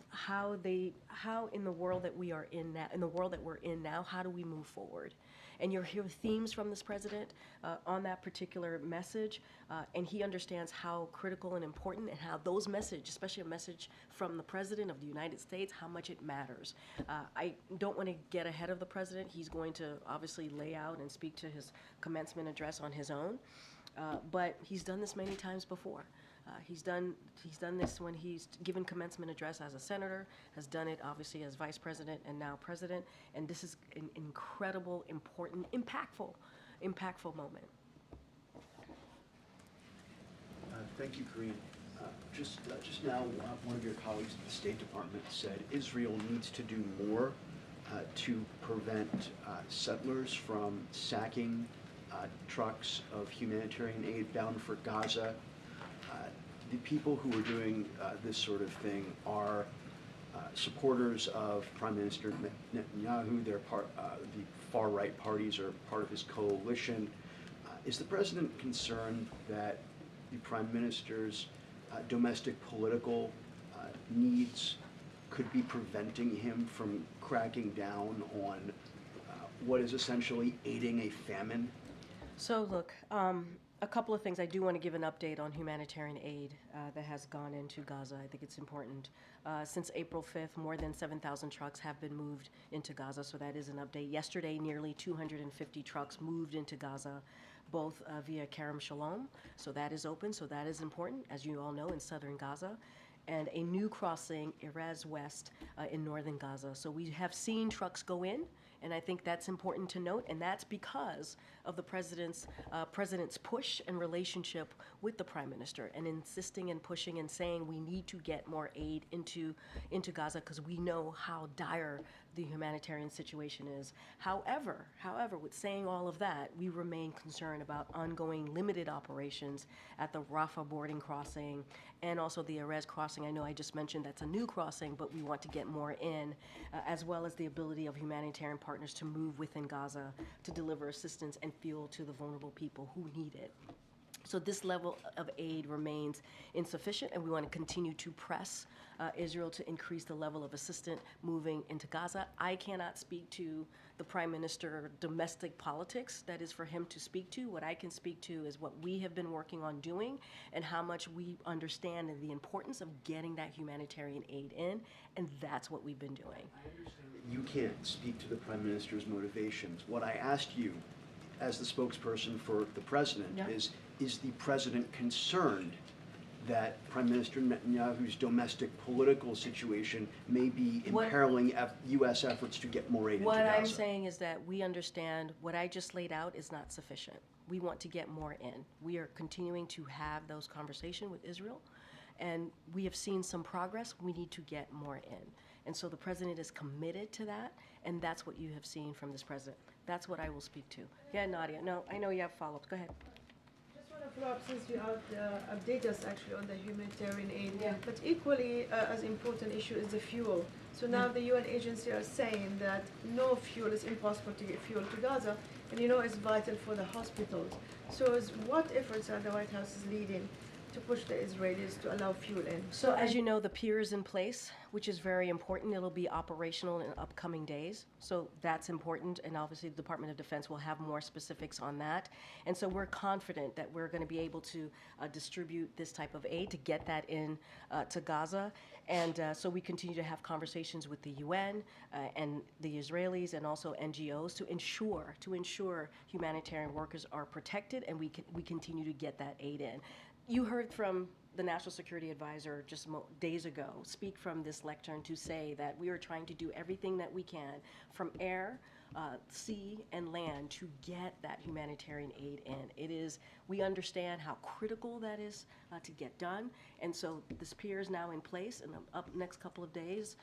in the world that we are in now, in the world that we're in now, how do we move forward? And you'll hear themes from this president on that particular message, and he understands how critical and important, and how those messages, especially a message from the president of the United States, how much it matters. I don't want to get ahead of the president. He's going to obviously lay out and speak to his commencement address on his own, but he's done this many times before. He's done this when he's given commencement address as a senator, has done it obviously as vice president and now president, and this is an incredible, important, impactful moment. Thank you, Karine. Just now, one of your colleagues at the State Department said Israel needs to do more to prevent settlers from sacking trucks of humanitarian aid bound for Gaza. The people who are doing this sort of thing are supporters of Prime Minister Netanyahu. They're the far-right parties are part of his coalition. Is the president concerned that the Prime Minister's domestic political needs could be preventing him from cracking down on what is essentially aiding a famine? So look, a couple of things. I do want to give an update on humanitarian aid that has gone into Gaza. I think it's important. Since April 5th, more than 7,000 trucks have been moved into Gaza, so that is an update. Yesterday, nearly 250 trucks moved into Gaza, both via Kerem Shalom, so that is open, so that is important, as you all know, in southern Gaza. and a new crossing, Erez West, in northern Gaza. So we have seen trucks go in, and I think that's important to note, and that's because of the president's push and relationship with the prime minister, and insisting and pushing and saying we need to get more aid into Gaza because we know how dire the humanitarian situation is. However, with saying all of that, we remain concerned about ongoing limited operations at the Rafah boarding crossing and also the Erez crossing. I know I just mentioned that's a new crossing, but we want to get more in, as well as the ability of humanitarian partners to move within Gaza to deliver assistance and fuel to the vulnerable people who need it. So this level of aid remains insufficient, and we want to continue to press Israel to increase the level of assistance moving into Gaza. I cannot speak to the Prime Minister domestic politics. That is for him to speak to. What I can speak to is what we have been working on doing and how much we understand the importance of getting that humanitarian aid in, and that's what we've been doing. I understand that you can't speak to the Prime Minister's motivations. What I asked you as the spokesperson for the President is the President concerned that Prime Minister Netanyahu's domestic political situation may be imperiling U.S. efforts to get more aid into Gaza? What I'm saying is that we understand what I just laid out is not sufficient. We want to get more in. We are continuing to have those conversations with Israel, and we have seen some progress. We need to get more in. And so the President is committed to that, and that's what you have seen from this President. That's what I will speak to. Yeah, Nadia. No, I know you have follow-ups. Go ahead. Just want to follow up since you update us actually on the humanitarian aid. Yeah. But equally as important issue is the fuel. So now the UN agency are saying that no fuel is impossible to get fuel to Gaza, and it's vital for the hospitals. So what efforts are the White House is leading to push the Israelis to allow fuel in? So as you know, the pier is in place, which is very important. It'll be operational in upcoming days. So that's important, and obviously the Department of Defense will have more specifics on that. And so we're confident that we're going to be able to distribute this type of aid to get that in to Gaza. And so we continue to have conversations with the UN and the Israelis and also NGOs to ensure humanitarian workers are protected, and we continue to get that aid in. You heard from the National Security Advisor just days ago speak from this lectern to say that we are trying to do everything that we can from air, sea, and land to get that humanitarian aid in. We understand how critical that is to get done, and so this pier is now in place, and up next couple of days,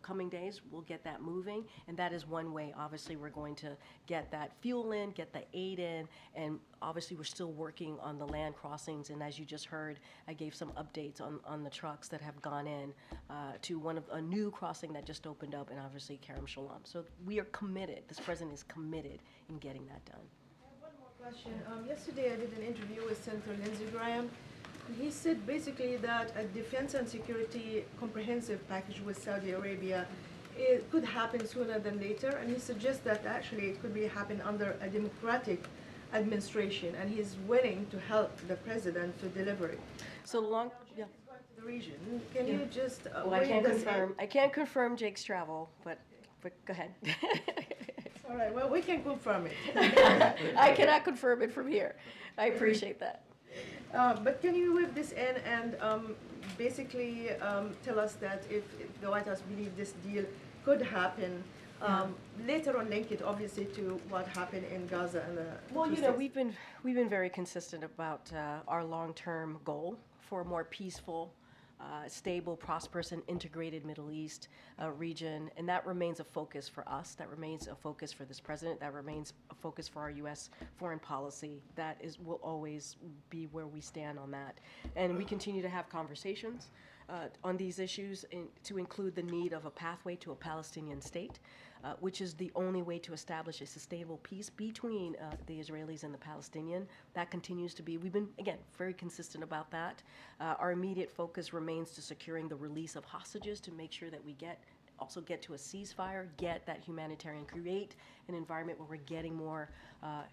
coming days, we'll get that moving, and that is one way. Obviously, we're going to get that fuel in, get the aid in, and obviously we're still working on the land crossings, and as you just heard, I gave some updates on the trucks that have gone in to a new crossing that just opened up, and obviously Kerem Shalom. So we are committed, this President is committed in getting that done. Question. Yesterday I did an interview with Senator Lindsey Graham, and he said basically that a defense and security comprehensive package with Saudi Arabia it could happen sooner than later, and he suggests that actually it could happen under a democratic administration, and he's willing to help the president to deliver it. So long, yeah. The region. Can you just? Well, I can't confirm Jake's travel, but go ahead. All right. Well, we can confirm it. I cannot confirm it from here. I appreciate that. But can you whip this in and basically tell us that if the White House believes this deal could happen, later on link it obviously to what happened in Gaza and the Well, we've been very consistent about our long-term goal for a more peaceful, stable, prosperous, and integrated Middle East region, and that remains a focus for us. That remains a focus for this president. That remains a focus for our U.S. foreign policy. That will always be where we stand on that, and we continue to have conversations on these issues to include the need of a pathway to a Palestinian state, which is the only way to establish a sustainable peace between the Israelis and the Palestinian. That continues to be, we've been, again, very consistent about that. Our immediate focus remains to securing the release of hostages to make sure that we also get to a ceasefire, get that humanitarian, create an environment where we're getting more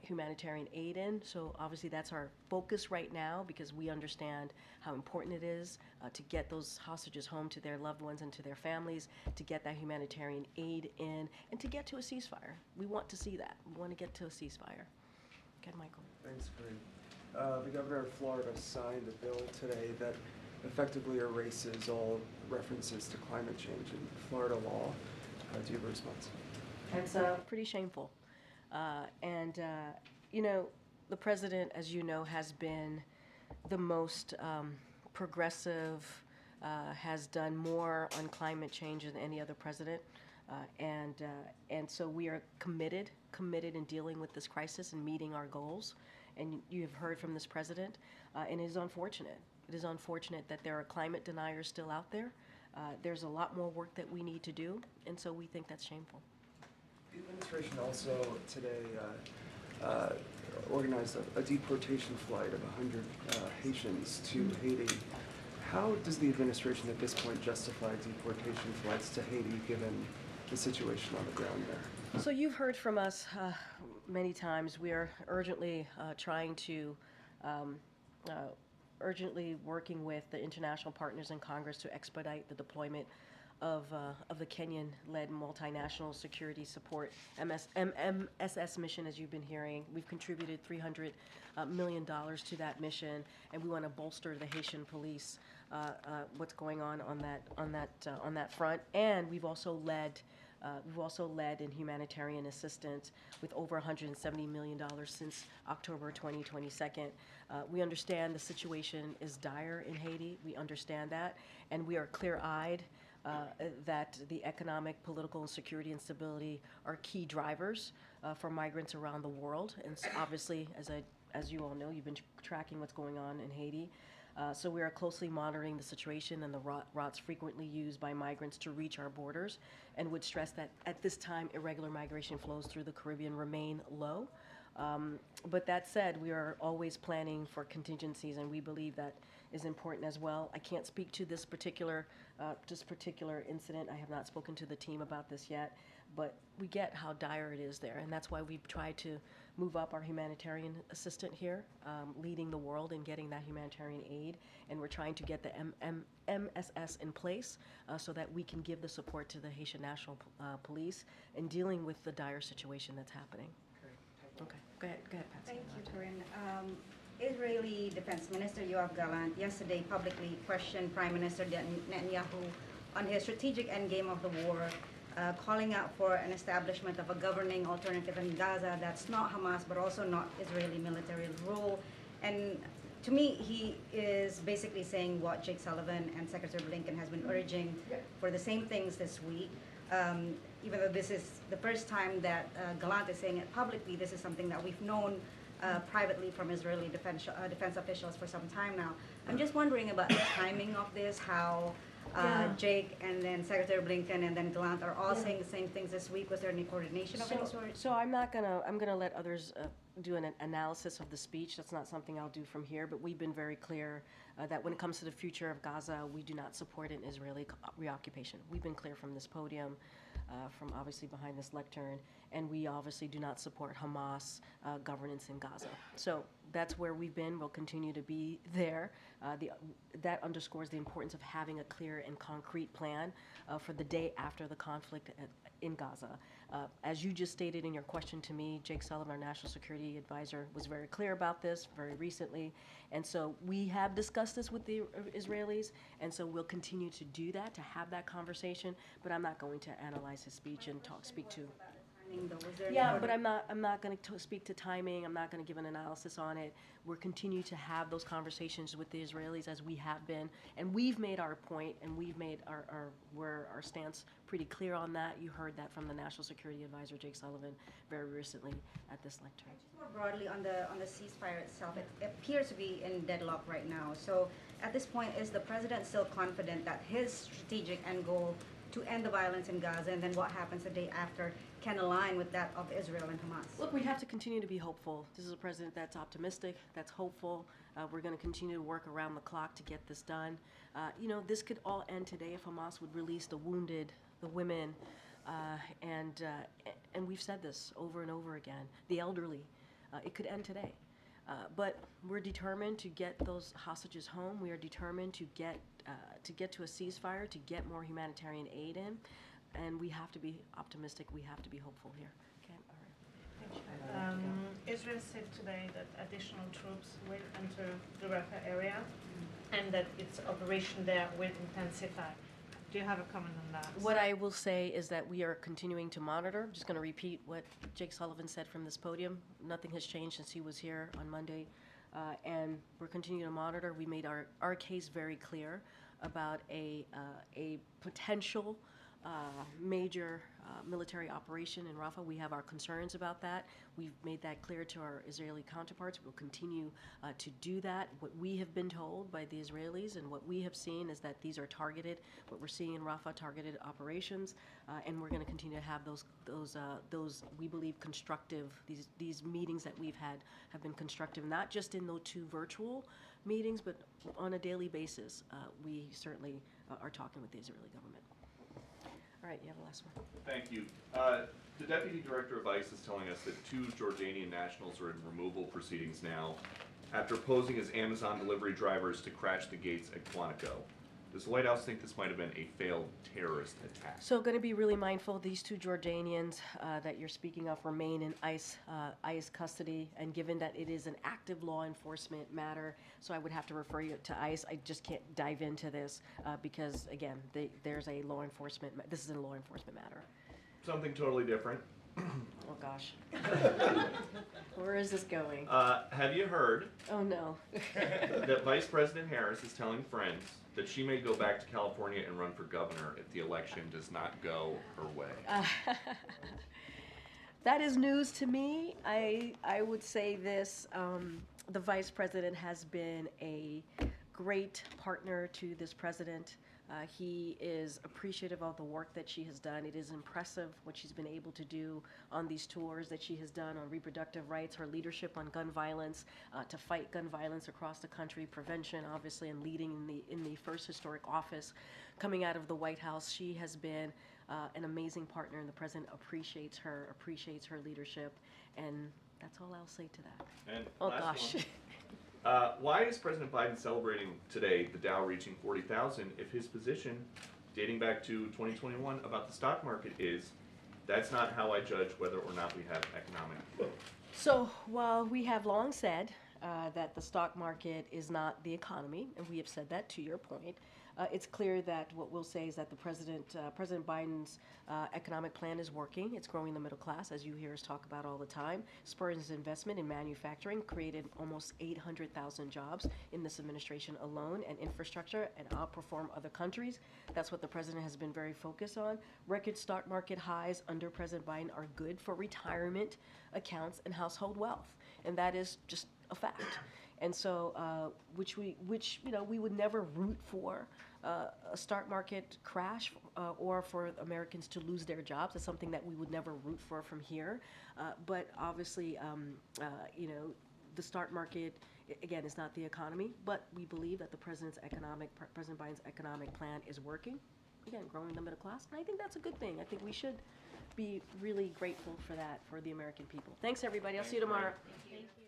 humanitarian aid in. So obviously that's our focus right now, because we understand how important it is to get those hostages home to their loved ones and to their families, to get that humanitarian aid in, and to get to a ceasefire. We want to see that. We want to get to a ceasefire. Okay, Michael. Thanks, Karine. The governor of Florida signed a bill today that effectively erases all references to climate change in Florida law. Do you have a response? It's pretty shameful. You know, the president, as you know, has been the most progressive, has done more on climate change than any other president. And so we are committed in dealing with this crisis and meeting our goals. And you have heard from this president, and it is unfortunate. It is unfortunate that there are climate deniers still out there. There's a lot more work that we need to do, and so we think that's shameful. The administration also today organized a deportation flight of 100 Haitians to Haiti. How does the administration at this point justify deportation flights to Haiti given the situation on the ground there? So you've heard from us many times. We are urgently trying to, urgently working with the international partners in Congress to expedite the deployment of the Kenyan-led multinational security support MSS mission, as you've been hearing. We've contributed $300 million to that mission, and we want to bolster the Haitian police. What's going on that front, and we've also led in humanitarian assistance with over $170 million since October 2022. We understand the situation is dire in Haiti. We understand that, and we are clear-eyed that the economic, political, and security and stability are key drivers for migrants around the world. And so obviously, as you all know, you've been tracking what's going on in Haiti. So we are closely monitoring the situation and the routes frequently used by migrants to reach our borders, and would stress that at this time, irregular migration flows through the Caribbean remain low. But that said, we are always planning for contingencies, and we believe that is important as well. I can't speak to this particular incident. I have not spoken to the team about this yet, but we get how dire it is there, and that's why we've tried to move up our humanitarian assistant here, leading the world in getting that humanitarian aid, and we're trying to get the MSS in place so that we can give the support to the Haitian National Police in dealing with the dire situation that's happening. Okay, go ahead, Patsy. Thank you, Karine. Israeli Defense Minister Yoav Gallant yesterday publicly questioned Prime Minister Netanyahu on his strategic endgame of the war, calling out for an establishment of a governing alternative in Gaza that's not Hamas but also not Israeli military rule. And to me, he is basically saying what Jake Sullivan and Secretary Blinken has been urging for the same things this week. Even though this is the first time that Gallant is saying it publicly, this is something that we've known privately from Israeli defense officials for some time now. I'm just wondering about the timing of this, how Jake and then Secretary Blinken and then Gallant are all saying the same things this week. Was there any coordination of any sort? So I'm gonna let others do an analysis of the speech. That's not something I'll do from here, but we've been very clear that when it comes to the future of Gaza, we do not support an Israeli reoccupation. We've been clear from this podium, from obviously behind this lectern, and we obviously do not support Hamas governance in Gaza. So that's where we've been. We'll continue to be there. That underscores the importance of having a clear and concrete plan for the day after the conflict in Gaza. As you just stated in your question to me, Jake Sullivan, our National Security Advisor, was very clear about this very recently. And so we have discussed this with the Israelis, and so we'll continue to do that, to have that conversation, but I'm not going to analyze his speech and speak to... Yeah, but I'm not going to speak to timing. I'm not going to give an analysis on it. We're continuing to have those conversations with the Israelis as we have been, and we've made our point, and we've made our stance pretty clear on that. You heard that from the National Security Advisor Jake Sullivan very recently at this lecture. Just more broadly on the ceasefire itself, it appears to be in deadlock right now. So at this point, is the president still confident that his strategic end goal to end the violence in Gaza and then what happens the day after can align with that of Israel and Hamas? Look, we have to continue to be hopeful. This is a president that's optimistic, that's hopeful. We're going to continue to work around the clock to get this done. You know, this could all end today if Hamas would release the wounded, the women, and we've said this over and over again, the elderly. It could end today. But we're determined to get those hostages home. We are determined to get to a ceasefire, to get more humanitarian aid in, and we have to be optimistic. We have to be hopeful here. Okay, all right. Israel said today that additional troops will enter the Rafah area and that its operation there will intensify. Do you have a comment on that? What I will say is that we are continuing to monitor. I'm just going to repeat what Jake Sullivan said from this podium. Nothing has changed since he was here on Monday, and we're continuing to monitor. We made our case very clear about a potential major military operation in Rafah. We have our concerns about that. We've made that clear to our Israeli counterparts. We'll continue to do that. What we have been told by the Israelis and what we have seen is that these are targeted, what we're seeing in Rafah, targeted operations, and we're going to continue to have those we believe constructive, these meetings that we've had have been constructive, not just in those 2 virtual meetings, but on a daily basis. We certainly are talking with the Israeli government. All right, you have the last one. Thank you. The Deputy Director of ICE is telling us that 2 Jordanian nationals are in removal proceedings now after posing as Amazon delivery drivers to crash the gates at Quantico. Does the White House think this might have been a failed terrorist attack? So going to be really mindful. These 2 Jordanians that you're speaking of remain in ICE custody, and given that it is an active law enforcement matter, so I would have to refer you to ICE. I just can't dive into this because, again, there's a law enforcement. This is a law enforcement matter. Something totally different. Oh gosh, where is this going? Have you heard? Oh no. That Vice President Harris is telling friends that she may go back to California and run for governor if the election does not go her way. That is news to me. I would say this, the Vice President has been a great partner to this president. He is appreciative of the work that she has done. It is impressive what she's been able to do on these tours that she has done on reproductive rights, her leadership on gun violence, to fight gun violence across the country, prevention, obviously, and leading in the first historic office coming out of the White House. She has been an amazing partner, and the president appreciates her leadership, and that's all I'll say to that. And oh last gosh. one. Why is President Biden celebrating today the Dow reaching 40,000 if his position, dating back to 2021, about the stock market is, that's not how I judge whether or not we have economic growth? So while we have long said that the stock market is not the economy, and we have said that to your point, it's clear that what we'll say is that the President Biden's economic plan is working. It's growing the middle class, as you hear us talk about all the time. Spurs investment in manufacturing, created almost 800,000 jobs in this administration alone, and infrastructure, and outperform other countries. That's what the president has been very focused on. Record stock market highs under President Biden are good for retirement accounts and household wealth, and that is just a fact. And so, which we would never root for a stock market crash or for Americans to lose their jobs. That's something that we would never root for from here. But obviously, the stock market, again, is not the economy. But we believe that President Biden's economic plan is working. Again, growing the middle class, and I think that's a good thing. I think we should be really grateful for that for the American people. Thanks, everybody. I'll see you tomorrow. Thank you.